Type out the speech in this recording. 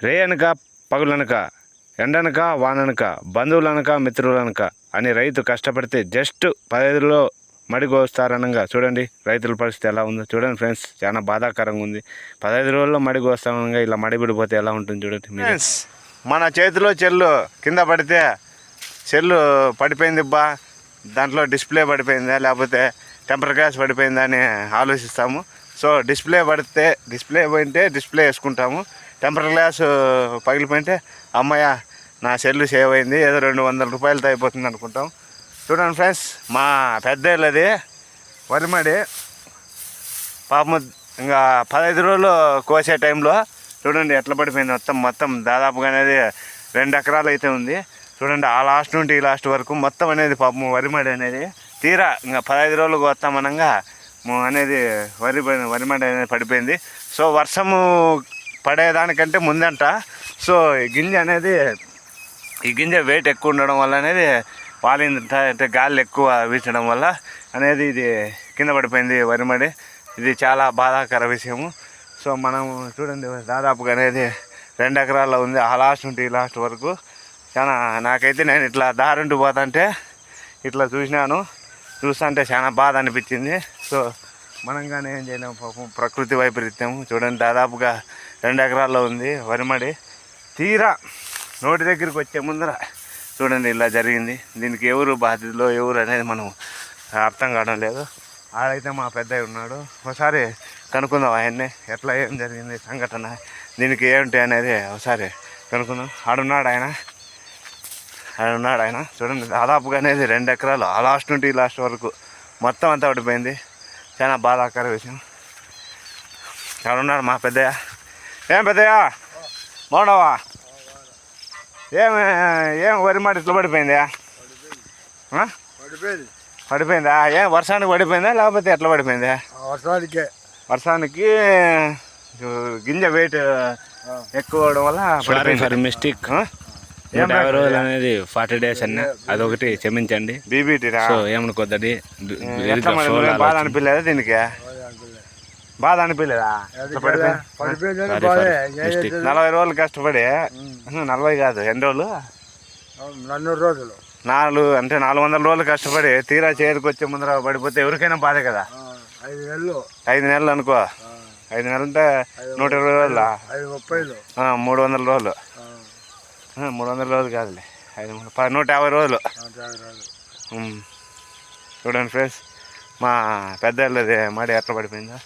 రే అనక పగులనక ఎండనక వాననక బంధువులనక మిత్రులనక అని రైతు కష్టపడితే జస్ట్ 15 మడి కోస్తారనగా చూడండి రైతుల పరిస్థితి ఎలా ఉందో చూడండి ఫ్రెండ్స్. చాలా బాధాకరంగా ఉంది. 15 రోజుల్లో మడి కోస్తామనగా ఇలా మడి పడిపోతే ఎలా ఉంటుంది చూడండి ఫ్రెండ్స్. మన చేతిలో చెల్లు కింద పడితే చెల్లు పడిపోయింది బా, దాంట్లో డిస్ప్లే పడిపోయిందా లేకపోతే టెంపర్ గ్లాస్ పడిపోయిందా అని ఆలోచిస్తాము. సో డిస్ప్లే పోయింటే డిస్ప్లే వేసుకుంటాము. టెంపర్ గ్లాస్ పగిలిపోయింటే అమ్మయ్య నా సెల్లు సేవ్ అయింది, ఏదో 200 రూపాయలతో అయిపోతుంది అనుకుంటాం. చూడండి ఫ్రెండ్స్, మా పెద్దది వరిమడి పాపం ఇంకా 15 రోజులు కోసే టైంలో చూడండి ఎట్లా పడిపోయింది. మొత్తం దాదాపుగా అనేది 2 ఎకరాలు అయితే ఉంది. చూడండి ఆ లాస్ట్ నుండి ఈ లాస్ట్ వరకు మొత్తం అనేది పాపం వరిమడి అనేది తీరా ఇంకా 15 రోజులు కోస్తామనగా అనేది వరిమడి అనేది పడిపోయింది. సో వర్షము పడేదానికంటే ముందంట. సో ఈ గింజ వెయిట్ ఎక్కువ ఉండడం వల్ల అనేది వాలింది, గాలి ఎక్కువ వీచడం వల్ల అనేది ఇది కింద పడిపోయింది వరిమడి. ఇది చాలా బాధాకర విషయము. సో మనం చూడండి దాదాపుగా అనేది 2 ఎకరాల్లో ఉంది ఆ లాస్ట్ నుండి ఈ లాస్ట్ వరకు. చాలా నాకైతే నేను ఇట్లా దారుంటూ పోతుంటే ఇట్లా చూస్తుంటే చాలా బాధ అనిపించింది. సో మనం కానీ ఏం చేయలేము పాపం, ప్రకృతి వైపరీత్యము. చూడండి దాదాపుగా 2 ఎకరాల్లో ఉంది వరిమడి. తీరా నోటి దగ్గరికి వచ్చే ముందర చూడండి ఇలా జరిగింది. దీనికి ఎవరు బాధ్యతలో ఎవరు అనేది మనం అర్థం కావడం లేదు. ఆడైతే మా పెద్దయ్య ఉన్నాడు, ఒకసారి కనుక్కుందాం ఆయన్ని ఎట్లా ఏం జరిగింది సంఘటన, దీనికి ఏమిటి అనేది ఒకసారి కనుక్కుందాం. ఆడున్నాడు ఆయన. చూడండి దాదాపుగా అనేది 2 ఎకరాలు ఆ లాస్ట్ నుండి ఈ లాస్ట్ వరకు మొత్తం అంతా పడిపోయింది. చాలా బాధాకర విషయం. ఆడున్నాడు మా పెద్దయ్య. ఏం పెద్దయ్య బాగున్నావా? ఏం వరిమడి ఇట్లా పడిపోయిందా? పడిపోయిందా? ఏం వర్షానికి పడిపోయిందా లేకపోతే ఎట్లా పడిపోయిందా? వర్షానికి గింజ వెయిట్ ఎక్కువ అవడం వల్ల పడిపోయింది. మిస్టేక్ 50 రోజులు అనేది 40 days అన్న, అదొకటి క్షమించండి. బీబీటీ ఏమనుకోద్దండి. బాధ అనిపించలేదా దీనికి? బాధ అనిపించలేదా? 40 రోజులు కష్టపడి, 40 కాదు ఎన్ని రోజులు, 400 రోజులు కష్టపడి తీరా చేతికి వచ్చే ముందర పడిపోతే ఎవరికైనా బాధే కదా. 5 నెలలు అనుకో, 5 నెలలు అంటే 120 రోజుల 300 రోజులు, 300 రోజులు కాదులే, 150 రోజులు. చూడండి ఫ్రెండ్స్, మా పెద్దది మడి ఎట్లా పడిపోయిందో.